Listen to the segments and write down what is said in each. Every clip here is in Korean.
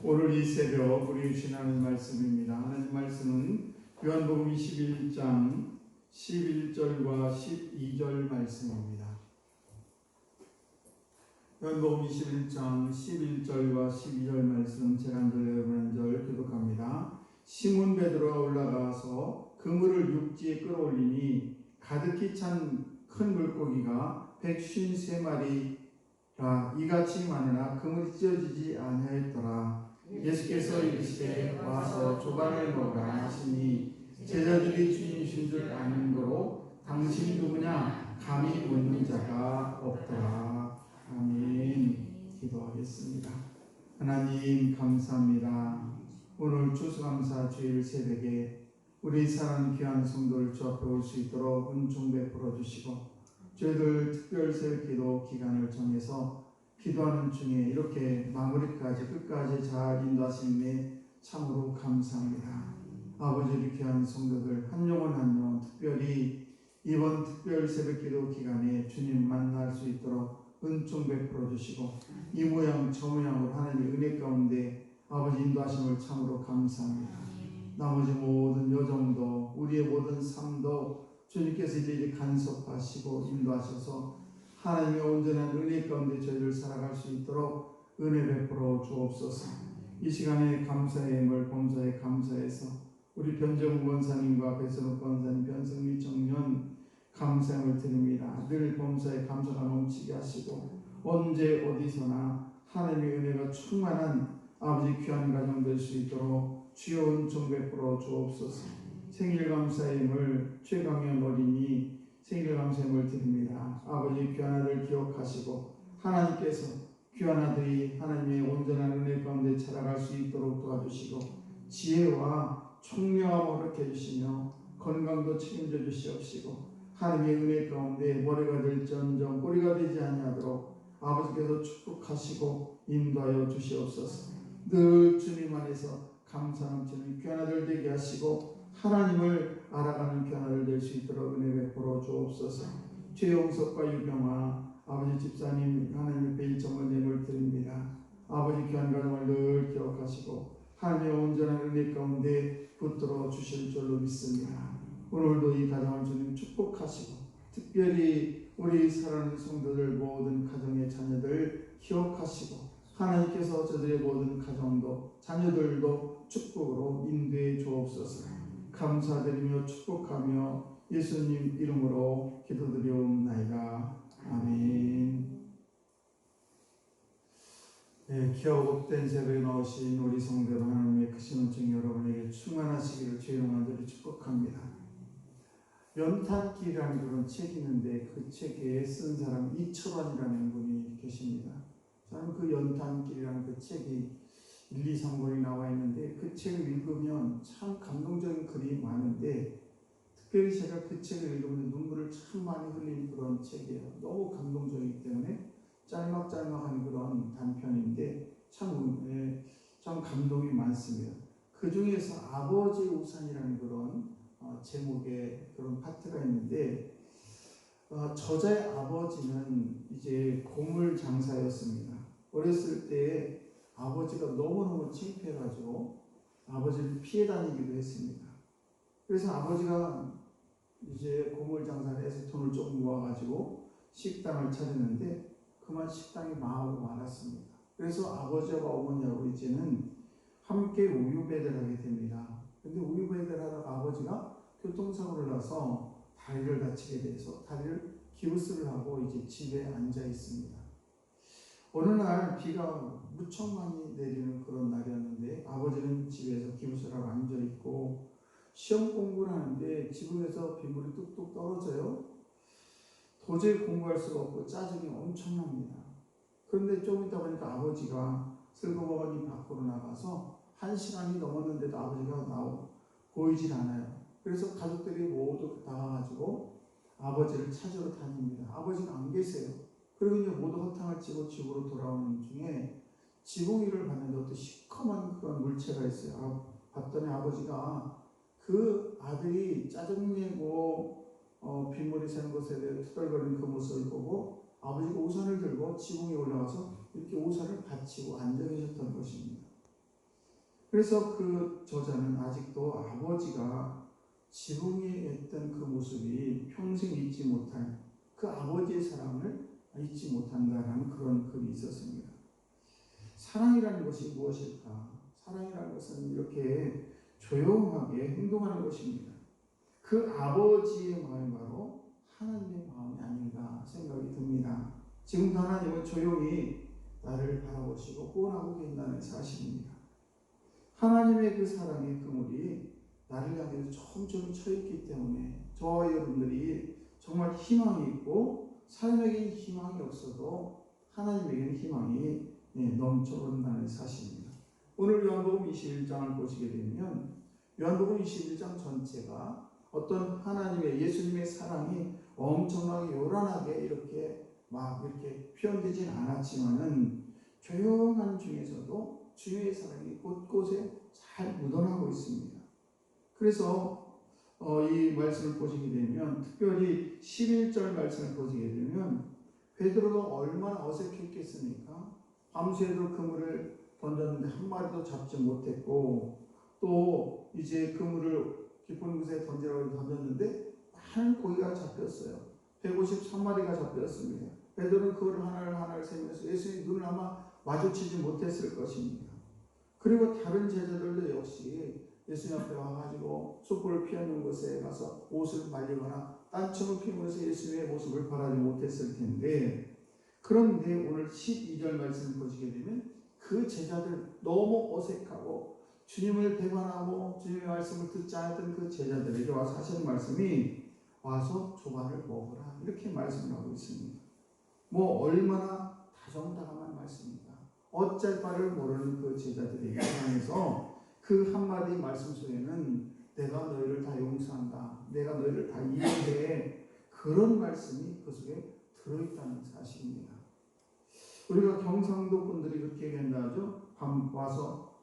오늘 이 새벽 우리 주신 하나님 말씀입니다. 하나님 말씀은 요한복음 21장 11절과 12절 말씀입니다. 요한복음 21장 11절과 12절 말씀 제가 한 절 여러분 한 절 교독합니다. 시몬 베드로가 올라가서 그물을 육지에 끌어올리니 가득히 찬 큰 물고기가 153마리라 이같이 많으나 그물이 찢어지지 아니하였더라. 예수께서 이르시되 와서 조각을 먹으라 하시니 제자들이 주님이신 줄 아는 거로 당신이 누구냐 감히 묻는 자가 없더라. 아멘. 기도하겠습니다. 하나님 감사합니다. 오늘 추수감사 주일 새벽에 우리 사랑하는 귀한 성도를 주 앞에 올 수 있도록 은총 베풀어 주시고 저희들 특별 새벽 기도 기간을 정해서 기도하는 중에 이렇게 마무리까지 끝까지 잘 인도하시니 참으로 감사합니다. 아버지 우리 귀한 성도들 한 영혼 한 영혼 특별히 이번 특별 새벽 기도 기간에 주님 만날 수 있도록 은총 베풀어 주시고 이 모양 저 모양으로 하나님의 은혜 가운데 아버지 인도하심을 참으로 감사합니다. 나머지 모든 여정도 우리의 모든 삶도 주님께서 이제 간섭하시고 인도하셔서 하나님의 온전한 은혜 가운데 저희를 살아갈 수 있도록 은혜 베풀어 주옵소서. 이 시간에 감사의 힘을 범사에 감사해서 우리 변정우 권사님과 배선욱 권사님, 변성미 청년 감사함을 드립니다. 늘 범사에 감사가 넘치게 하시고 언제 어디서나 하나님의 은혜가 충만한 아버지 귀한 가정 될 수 있도록 주여 은총 베풀어 주옵소서. 생일 감사의 힘을 최강현 어린이 생일 감사의 힘을 드립니다. 아버지 귀한 아들 기억하시고 하나님께서 귀한 아들이 하나님의 온전한 은혜 가운데 자라갈 수 있도록 도와주시고 지혜와 총명함을 허락해 주시며 건강도 책임져 주시옵시고 하나님의 은혜 가운데 머리가 될지언정 꼬리가 되지 아니하도록 아버지께서 축복하시고 인도하여 주시옵소서. 늘 주님 안에서 감사 넘치는 귀한 아들 되게 하시고 하나님을 알아가는 귀한 아들 될 수 있도록 은혜 베풀어 주옵소서. 최용석과 유병아 아버지 집사님 하나님의 베일정원님을 드립니다. 아버지 귀한 가정을 늘 기억하시고 하나님의 온전한 은혜 가운데 붙들어 주실 줄로 믿습니다. 오늘도 이 가정을 주님 축복하시고 특별히 우리 사랑하는 성도들 모든 가정의 자녀들 기억하시고 하나님께서 저들의 모든 가정도 자녀들도 축복으로 인도해 주옵소서. 감사드리며 축복하며 예수님 이름으로 기도드리옵나이다. 아멘. 네, 기억 없된 새벽에 나오신 우리 성도 하나님의 크신 은총이 여러분에게 충만하시기를 주의 이름으로 축복합니다. 연탄길이라는 그런 책이 있는데 그 책에 쓴 사람 이철환이라는 분이 계십니다. 저는 그 연탄길이라는 그 책이 1, 2, 3권이 나와 있는데 그 책을 읽으면 참 감동적인 글이 많은데 특별히 제가 그 책을 읽으면 눈물을 참 많이 흘린 그런 책이에요. 너무 감동적이기 때문에 짤막짤막한 그런 단편인데 참 감동이 많습니다. 그 중에서 아버지의 우산이라는 그런 제목의 그런 파트가 있는데 저자의 아버지는 이제 고물 장사였습니다. 어렸을 때 아버지가 너무너무 창피해가지고 아버지를 피해 다니기도 했습니다. 그래서 아버지가 이제 고물 장사를 해서 돈을 조금 모아가지고 식당을 차렸는데 그만 식당이 망하고 말았습니다. 그래서 아버지와 어머니하고 이제는 함께 우유배달을 하게 됩니다. 근데 우유배달을 하다가 아버지가 교통사고를 나서 다리를 다치게 돼서 다리를 기부스를 하고 이제 집에 앉아 있습니다. 어느 날 비가 무척 많이 내리는 그런 날이었는데 아버지는 집에서 기부스를 하고 앉아 있고 시험 공부를 하는데 지붕에서 빗물이 뚝뚝 떨어져요. 도저히 공부할 수가 없고 짜증이 엄청납니다. 그런데 좀 있다 보니까 아버지가 슬그머니 밖으로 나가서 1시간이 넘었는데도 아버지가 보이질 않아요. 그래서 가족들이 모두 나가가지고 아버지를 찾으러 다닙니다. 아버지가 안 계세요. 그리고 이제 모두 허탕을 치고 집으로 돌아오는 중에 지붕 위를 봤는데 어떤 시커먼 그런 물체가 있어요. 봤더니 아버지가 그 아들이 짜증내고 빗물이 새는 곳에 대해 투덜거리는 그 모습을 보고 아버지가 우산을 들고 지붕 위에 올라가서 이렇게 우산을 받치고 앉아 계셨던 것입니다. 그래서 그 저자는 아직도 아버지가 지붕 위에 있던 그 모습이 평생 잊지 못할 그 아버지의 사랑을 잊지 못한다라는 그런 글이 있었습니다. 사랑이라는 것이 무엇일까? 사랑이라는 것은 이렇게 조용하게 행동하는 것입니다. 그 아버지의 마음이 바로 하나님의 마음이 아닌가 생각이 듭니다. 지금도 하나님은 조용히 나를 바라보시고 구원하고 계신다는 사실입니다. 하나님의 그 사랑의 그물이 나를 향해서 점점 쳐있기 때문에 저와 여러분들이 정말 희망이 있고 사람에게는 희망이 없어도 하나님에게는 희망이 넘쳐온다는 사실입니다. 오늘 요한복음 21장을 보시게 되면 요한복음 21장 전체가 어떤 하나님의 예수님의 사랑이 엄청나게 요란하게 이렇게 표현되진 않았지만은 조용한 중에서도 주의 사랑이 곳곳에 잘 묻어나고 있습니다. 그래서 이 말씀을 보시게 되면 특별히 11절 말씀을 보시게 되면 베드로가 얼마나 어색했겠습니까? 밤새도록 그물을 던졌는데 한 마리도 잡지 못했고 또 이제 그물을 깊은 곳에 던지라고 던졌는데 많은 고기가 잡혔어요. 153마리가 잡혔습니다. 베드로는 그걸 하나를 세면서 예수님 눈을 아마 마주치지 못했을 것입니다. 그리고 다른 제자들도 역시 예수님 앞에 와가지고 숯불을 피우는 곳에 가서 옷을 말리거나 딴청을 피우면서 예수님의 모습을 바라지 못했을 텐데, 그런데 오늘 12절 말씀을 보시게 되면 그 제자들 너무 어색하고 주님을 배반하고 주님의 말씀을 듣지 않았던 그 제자들에게 와서 하시는 말씀이 와서 조반을 먹으라 이렇게 말씀을 하고 있습니다. 얼마나 다정다감한 말씀입니다. 어쩔 바를 모르는 그 제자들에게 향해서 그 한마디 말씀 속에는 내가 너희를 다 용서한다, 내가 너희를 다 이해해, 그런 말씀이 그 속에 들어있다는 사실입니다. 우리가 경상도 분들이 그렇게 얘기한다 하죠. 와서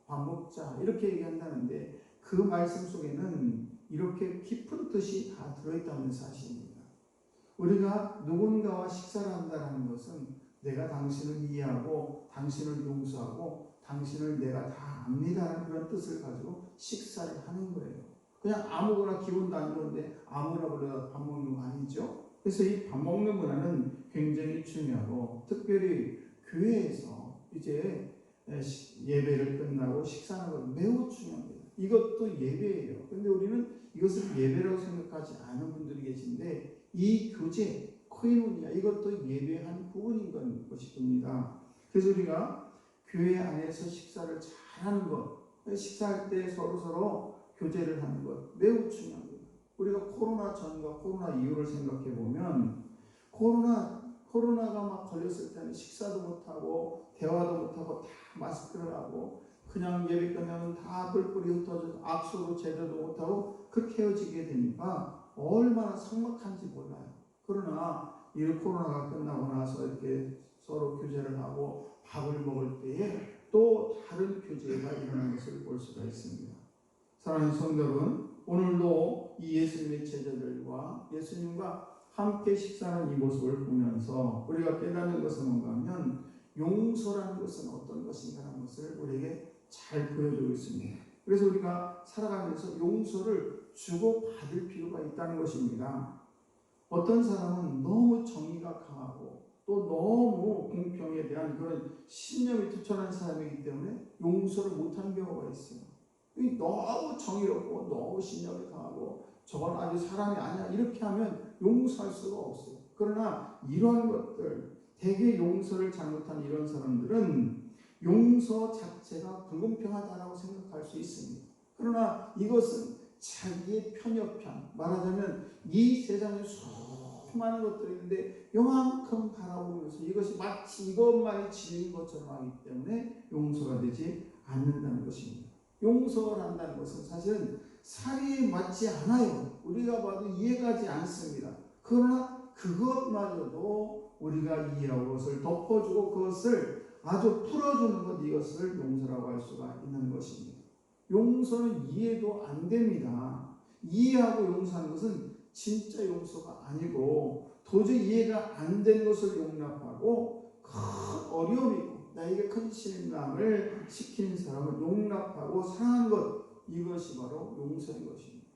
밥 먹자 이렇게 얘기한다는데 그 말씀 속에는 이렇게 깊은 뜻이 다 들어있다는 사실입니다. 우리가 누군가와 식사를 한다는 것은 내가 당신을 이해하고 당신을 용서하고 당신을 내가 다 압니다라는 그런 뜻을 가지고 식사를 하는 거예요. 그냥 아무거나 기분도 안 좋은데 아무나 불러서 밥 먹는 거 아니죠. 그래서 이 밥 먹는 문화는 굉장히 중요하고 특별히 교회에서 이제 예배를 끝나고 식사하는 건 매우 중요합니다. 이것도 예배예요. 그런데 우리는 이것을 예배라고 생각하지 않은 분들이 계신데 이 교제, 코이노니아 이것도 예배의 한 부분인 것입니다. 그래서 우리가 교회 안에서 식사를 잘하는 것, 식사할 때 서로 교제를 하는 것 매우 중요합니다. 우리가 코로나 전과 코로나 이후를 생각해 보면 코로나가 막 걸렸을 때는 식사도 못하고 대화도 못하고 다 마스크를 하고 그냥 예배 끝나면 다 뿔뿔이 흩어져서 악수로 제대도 못하고 그렇게 헤어지게 되니까 얼마나 삭막한지 몰라요. 그러나 이 코로나가 끝나고 나서 이렇게 서로 교제를 하고 밥을 먹을 때에 또 다른 교제가 일어나는 것을 볼 수가 있습니다. 사랑하는 성도 여러분, 오늘도 이 예수님의 제자들과 예수님과 함께 식사하는 이 모습을 보면서 우리가 깨닫는 것은 뭔가 하면 용서라는 것은 어떤 것인가 하는 것을 우리에게 잘 보여주고 있습니다. 그래서 우리가 살아가면서 용서를 주고받을 필요가 있다는 것입니다. 어떤 사람은 너무 정의가 강하고 또 너무 공평에 대한 그런 신념이 투철한 사람이기 때문에 용서를 못하는 경우가 있어요. 너무 정의롭고 너무 신념이 강하고 저건 아주 사람이 아니야 이렇게 하면 용서할 수가 없어요. 그러나 이러한 것들, 대개 용서를 잘못한 이런 사람들은 용서 자체가 불공평하다고 생각할 수 있습니다. 그러나 이것은 자기의 편협한, 말하자면 이 세상에 수많은 것들이 있는데 요만큼 바라보면서 이것이 마치 이것만이 진리인 것처럼 하기 때문에 용서가 되지 않는다는 것입니다. 용서를 한다는 것은 사실은 사리에 맞지 않아요. 우리가 봐도 이해가지 않습니다. 그러나 그것마저도 우리가 이해하고 그것을 덮어주고 그것을 아주 풀어주는 것, 이것을 용서라고 할 수가 있는 것입니다. 용서는 이해도 안 됩니다. 이해하고 용서하는 것은 진짜 용서가 아니고 도저히 이해가 안 된 것을 용납하고 큰 어려움이 있고 나에게 큰 실망을 시키는 사람을 용납하고 사랑하는 것, 이것이 바로 용서인 것입니다.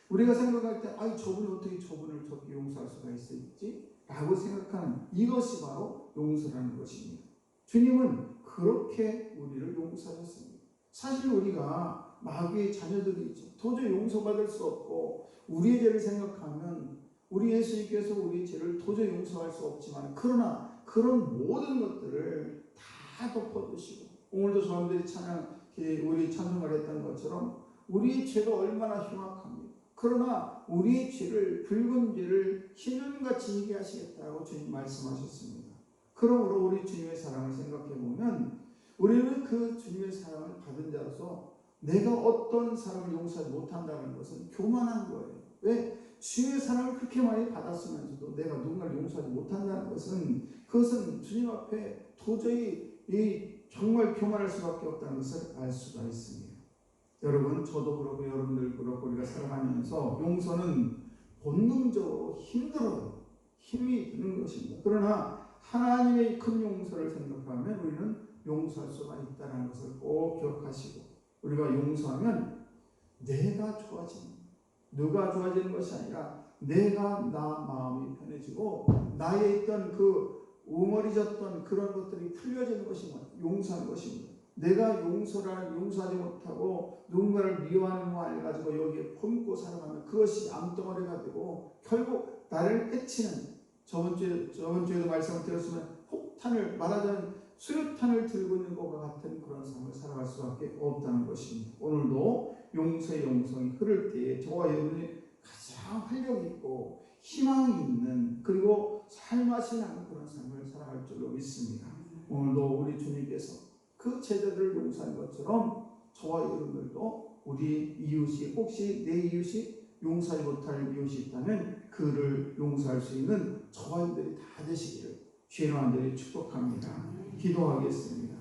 우리가 생각할 때 저분이 어떻게 저분을 저렇게 용서할 수가 있을지 라고 생각하는 이것이 바로 용서라는 것입니다. 주님은 그렇게 우리를 용서하셨습니다. 사실 우리가 마귀의 자녀들이죠. 도저히 용서받을 수 없고 우리의 죄를 생각하면 우리 예수님께서 우리의 죄를 도저히 용서할 수 없지만 그러나 그런 모든 것들을 다 덮어주시고 오늘도 저분들이 우리 찬송을 했던 것처럼 우리의 죄가 얼마나 흉악합니다. 그러나 우리의 죄를, 붉은 죄를 흰눈같이 희게 하시겠다고 주님 말씀하셨습니다. 그러므로 우리 주님의 사랑을 생각해 보면 우리는 그 주님의 사랑을 받은 자로서 내가 어떤 사람을 용서하지 못한다는 것은 교만한 거예요. 왜? 주님의 사랑을 그렇게 많이 받았으면서도 내가 누군가를 용서하지 못한다는 것은 그것은 주님 앞에 도저히 정말 교만할 수밖에 없다는 것을 알 수가 있습니다. 여러분, 저도 그렇고 여러분들 그렇고 우리가 살아가면서 용서는 본능적으로 힘들어요. 힘이 드는 것입니다. 그러나 하나님의 큰 용서를 생각하면 우리는 용서할 수가 있다는 것을 꼭 기억하시고 우리가 용서하면 내가 좋아지는, 누가 좋아지는 것이 아니라 내가 나 마음이 편해지고 나에 있던 그 웅얼해졌던 그런 것들이 풀려지는 것이 용서하는 것입니다. 내가 용서하지 못하고 누군가를 미워하는 마음을 가지고 여기에 품고 살아가면 그것이 암덩어리가 되고 결국 나를 해치는, 저번 주에도 말씀을 드렸으면 폭탄을, 말하자면 수류탄을 들고 있는 것과 같은 그런 삶을 살아갈 수밖에 없다는 것입니다. 오늘도 용서의 용성이 흐를 때에 저와 여러분이 가장 활력 있고 희망이 있는, 그리고 살맛이 나는 그런 삶을 살아갈 줄로 믿습니다. 오늘도 우리 주님께서 그 제자들을 용서한 것처럼 저와 여러분들도 우리 이웃이, 혹시 내 이웃이 용서하지 못할 이웃이 있다면 그를 용서할 수 있는 저와 여러분들이 다 되시기를 주의 이름으로 축복합니다. 기도하겠습니다.